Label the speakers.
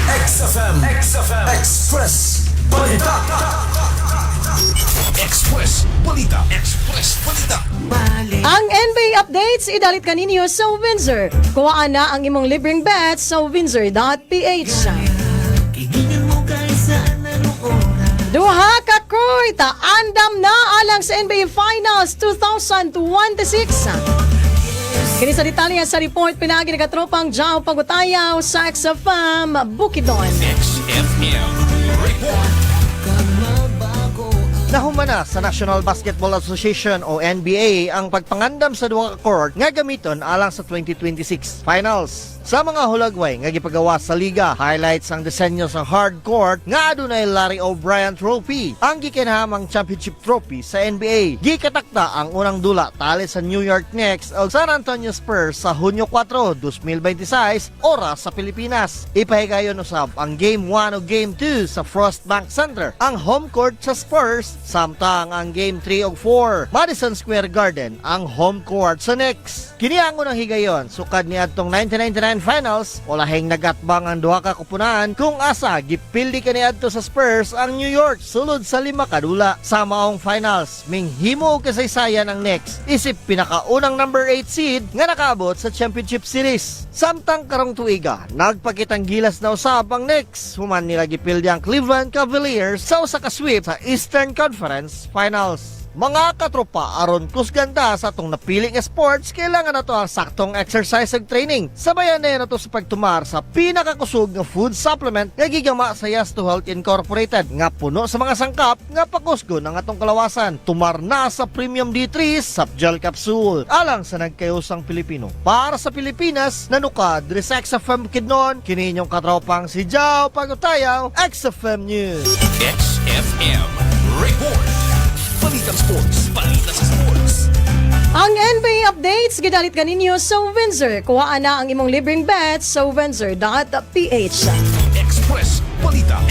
Speaker 1: XFM Express Balita. Express Balita.
Speaker 2: Ang NBA updates idalit kaninyo sa Windsor. Kuhaan na ang imong libreng bets sa windsor.ph. Duha ka Kroy, andam na alang sa NBA Finals 2026. Kini sa detalye sa report pinagi ng katropang Jao Pagutayaw sa XFM Bukidnon.
Speaker 1: XFM Report.
Speaker 3: Nahumana sa National Basketball Association o NBA ang pagpangandam sa duha ka court nga gamiton alang sa 2026 finals. Sa mga hulagway nga gipagawa sa liga, highlights ang disenyo sa hard court nga adunay Larry O'Brien Trophy, ang gikinhamang championship trophy sa NBA. Gikatakda ang unang dula tali sa New York Knicks o San Antonio Spurs sa Hunyo 4, 2026, oras sa Pilipinas. Ipahigayon usab ang Game 1 o Game 2 sa Frostbank Center, ang home court sa Spurs, samtang ang Game 3 o 4, Madison Square Garden, ang home court sa Knicks. Kini ang unang higayon, sukad ni adtong 1999 finals, walahing nagatbang ang duha ka kupunan kung asa gipildi kaniadto sa Spurs ang New York sulod sa 5 kadula. Sa maong finals, minghimo og kasaysayan ang Knicks isip pinakaunang number 8 seed nga nakaabot sa championship series. Samtang karong tuiga, nagpakitang gilas na usab ang Knicks, human nila gipildi ang Cleveland Cavaliers sa usa ka sweep sa Eastern Conference Finals. Mga katropa, aron kusganda sa atong napili nga sports, kailangan nato ang saktong exercise ug training. Sabayan na nato sa pagtumar sa pinakakusog nga food supplement nga gigama sa Yes to Health Incorporated nga puno sa mga sangkap nga pakusgo ng atong kalawasan. Tumar na sa Premium D3 Subgel Capsule alang sa nagkayusang Pilipino. Para sa Pilipinas, nanukad diri sa XFM Bukidnon, kini inyong katropang si Jao Pagutayaw, XFM News.
Speaker 1: XFM Report. Balita Sports.
Speaker 2: Ang NBA updates gidalit kaninyo sa Windsor. Kuhaan na ang imong libreng bets sa windsor.ph.
Speaker 1: Express Balita.